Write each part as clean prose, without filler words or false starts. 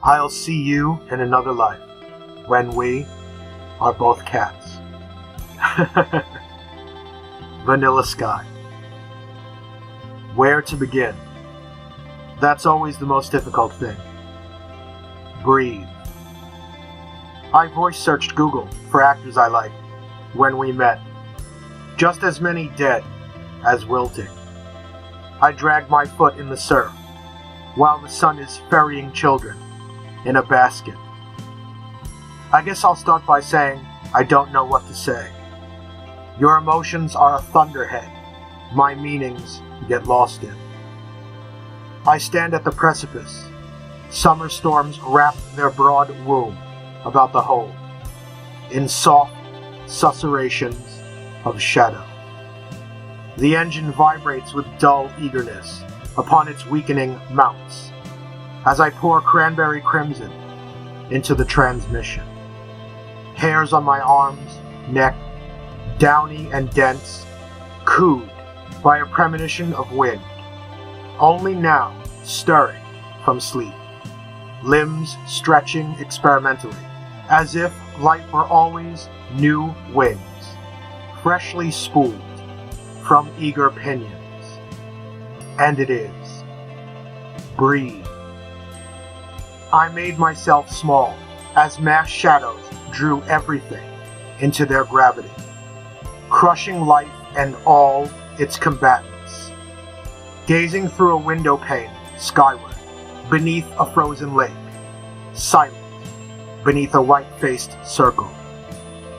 I'll see you in another life, when we are both cats. Vanilla Sky. Where to begin? That's always the most difficult thing. Breathe. I voice searched Google for actors I liked when we met. Just as many dead as wilting. I dragged my foot in the surf while the sun is ferrying children in a basket. I guess I'll start by saying I don't know what to say. Your emotions are a thunderhead my meanings get lost in. I stand at the precipice. Summer storms wrap their broad womb about the whole, in soft susurrations of shadow. The engine vibrates with dull eagerness upon its weakening mounts as I pour cranberry crimson into the transmission. Hairs on my arms, neck, downy and dense, cooed by a premonition of wind, only now stirring from sleep, limbs stretching experimentally, as if life were always new wings, freshly spooled from eager pinions. And it is. Breathe. I made myself small as mass shadows drew everything into their gravity, crushing life and all its combatants. Gazing through a window pane skyward, beneath a frozen lake, silent beneath a white-faced circle,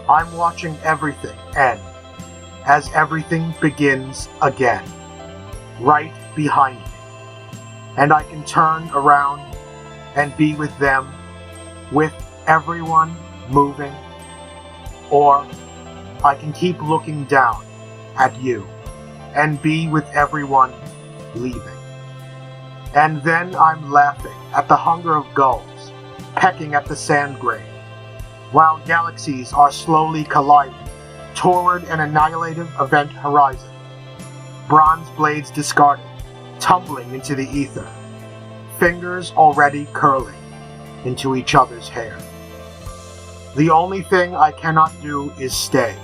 I'm watching everything end as everything begins again, right behind me, and I can turn around and be with them, with everyone moving, or I can keep looking down at you and be with everyone leaving. And then I'm laughing at the hunger of gulls pecking at the sand grain, while galaxies are slowly colliding toward an annihilative event horizon, bronze blades discarded, tumbling into the ether, fingers already curling into each other's hair. The only thing I cannot do is stay,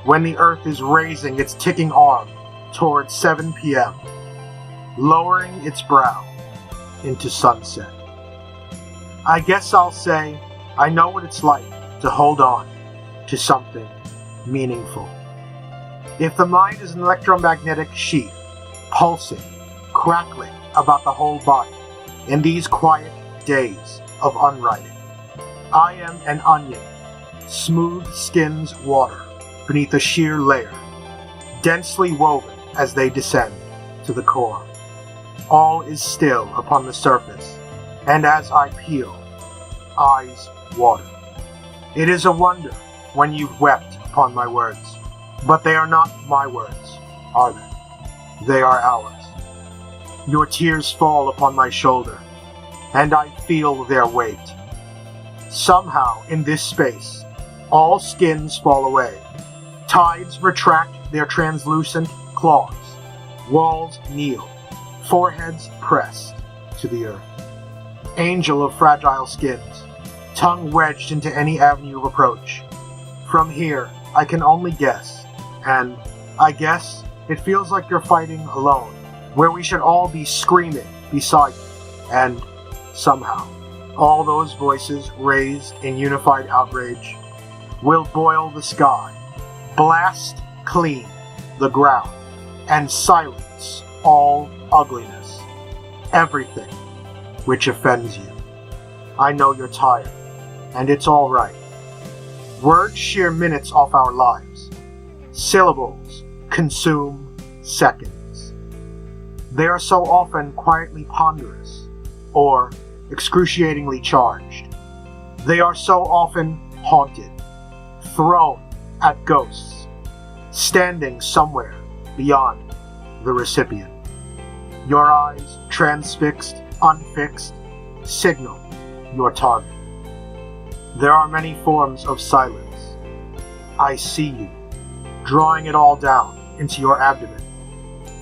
when the earth is raising its ticking arm toward 7 p.m., lowering its brow into sunset. I guess I'll say I know what it's like to hold on to something meaningful. If the mind is an electromagnetic sheath, pulsing, crackling about the whole body in these quiet days of unwriting, I am an onion, smooth skins water beneath a sheer layer, densely woven as they descend to the core. All is still upon the surface, and as I peel, eyes water. It is a wonder when you've wept upon my words, but they are not my words, are they? They are ours. Your tears fall upon my shoulder, and I feel their weight. Somehow, in this space, all skins fall away. Tides retract their translucent claws. Walls kneel, foreheads pressed to the earth. Angel of fragile skins, tongue wedged into any avenue of approach. From here, I can only guess, and I guess it feels like you're fighting alone, where we should all be screaming beside you, and somehow, all those voices raised in unified outrage will boil the sky, blast clean the ground, and silence all ugliness, everything which offends you. I know you're tired, and it's all right. Words shear minutes off our lives. Syllables consume seconds. They are so often quietly ponderous, or excruciatingly charged. They are so often haunted, thrown at ghosts, standing somewhere beyond the recipient. Your eyes, transfixed, unfixed, signal your target. There are many forms of silence. I see you, drawing it all down into your abdomen,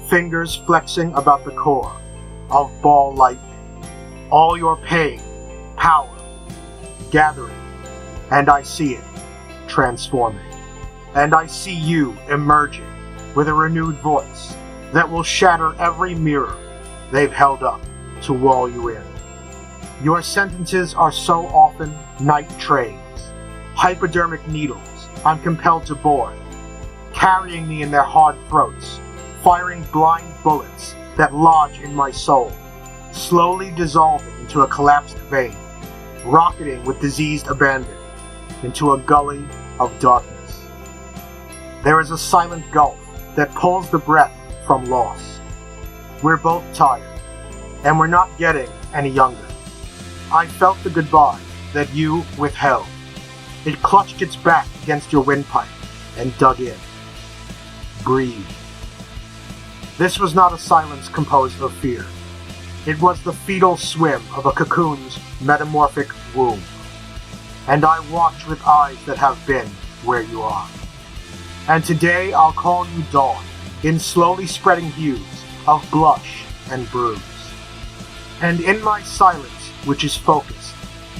fingers flexing about the core of ball lightning. All your pain power, gathering, and I see it transforming. And I see you emerging with a renewed voice that will shatter every mirror they've held up to wall you in. Your sentences are so often night trains, hypodermic needles I'm compelled to bore, carrying me in their hard throats, firing blind bullets that lodge in my soul, slowly dissolving into a collapsed vein, rocketing with diseased abandon into a gully of darkness. There is a silent gulf that pulls the breath from loss. We're both tired, and we're not getting any younger. I felt the goodbye that you withheld. It clutched its back against your windpipe and dug in. Breathe. This was not a silence composed of fear. It was the fetal swim of a cocoon's metamorphic womb. And I watch with eyes that have been where you are. And today I'll call you dawn, in slowly spreading hues of blush and bruise. And in my silence, which is focused,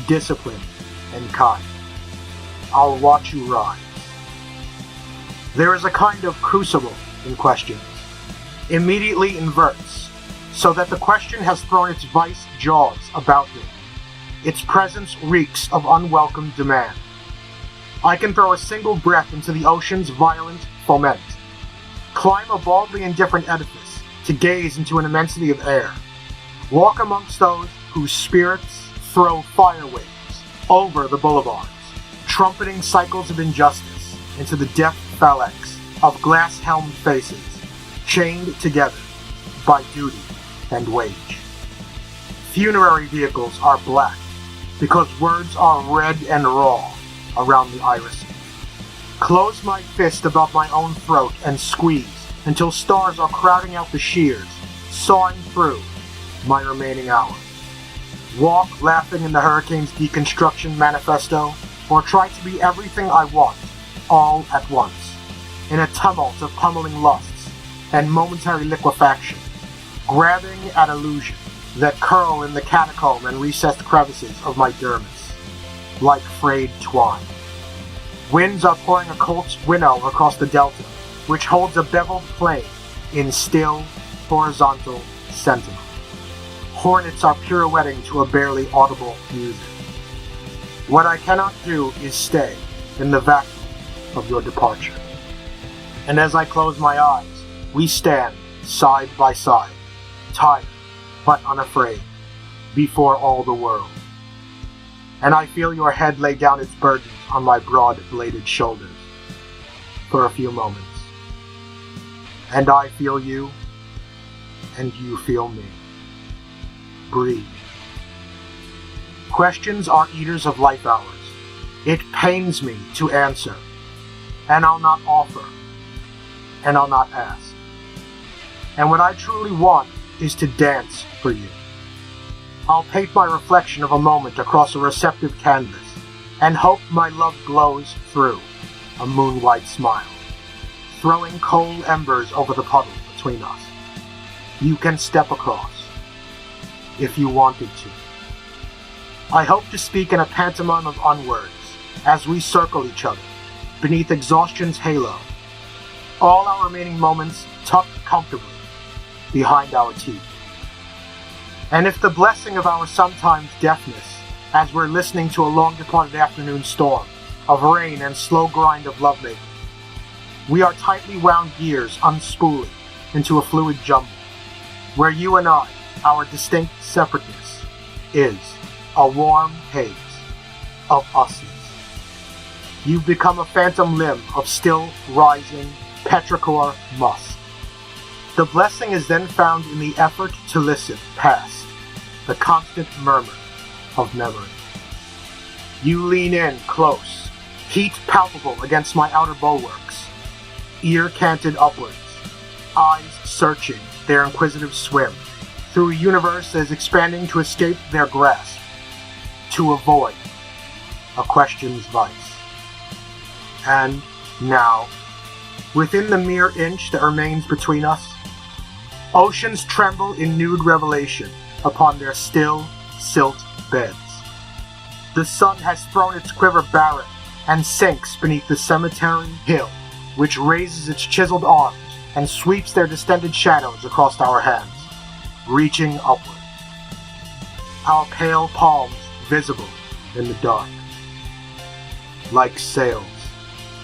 disciplined, and kind, I'll watch you rise. There is a kind of crucible in questions, immediately inverts, so that the question has thrown its vice jaws about me. Its presence reeks of unwelcome demand. I can throw a single breath into the ocean's violent foment, climb a baldly indifferent edifice to gaze into an immensity of air, walk amongst those whose spirits throw fire waves over the boulevards, trumpeting cycles of injustice into the death phalanx of glass-helmed faces, chained together by duty and wage. Funerary vehicles are black because words are red and raw around the irises. Close my fist about my own throat and squeeze until stars are crowding out the shears, sawing through my remaining hours. Walk laughing in the hurricane's deconstruction manifesto, or try to be everything I want, all at once, in a tumult of pummeling lusts and momentary liquefaction, grabbing at illusion that curl in the catacomb and recessed crevices of my dermis, like frayed twine. Winds are pouring a Colt's winnow across the delta, which holds a beveled plane in still, horizontal sentiment. Hornets are pirouetting to a barely audible music. What I cannot do is stay in the vacuum of your departure. And as I close my eyes, we stand side by side, tired but unafraid, before all the world. And I feel your head lay down its burdens on my broad-bladed shoulders for a few moments. And I feel you, and you feel me. Breathe. Questions are eaters of life hours. It pains me to answer, and I'll not offer, and I'll not ask. And what I truly want is to dance for you. I'll paint my reflection of a moment across a receptive canvas, and hope my love glows through a moon-white smile, throwing cold embers over the puddle between us. You can step across, if you wanted to. I hope to speak in a pantomime of unwords as we circle each other beneath exhaustion's halo, all our remaining moments tucked comfortably behind our teeth. And if the blessing of our sometimes deafness, as we're listening to a long-departed afternoon storm of rain and slow grind of lovemaking, we are tightly wound gears unspooling into a fluid jumble, where you and I, our distinct separateness, is a warm haze of usness. You've become a phantom limb of still rising petrichor musk. The blessing is then found in the effort to listen past the constant murmur of memory. You lean in close, heat palpable against my outer bulwarks, ear canted upwards, eyes searching their inquisitive swim through a universe that is expanding to escape their grasp, to avoid a question's vice. And now, within the mere inch that remains between us, oceans tremble in nude revelation upon their still silt beds, The sun has thrown its quiver barren and sinks beneath the cemetery hill, which raises its chiseled arms and sweeps their distended shadows across our hands, reaching upward. Our pale palms visible in the dark, like sails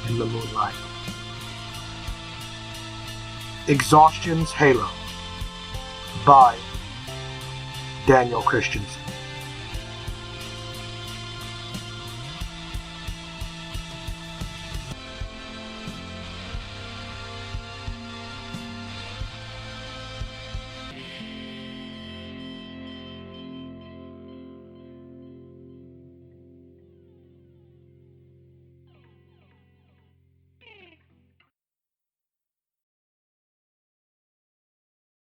in the moonlight. Exhaustion's Halo by Daniel Christensen.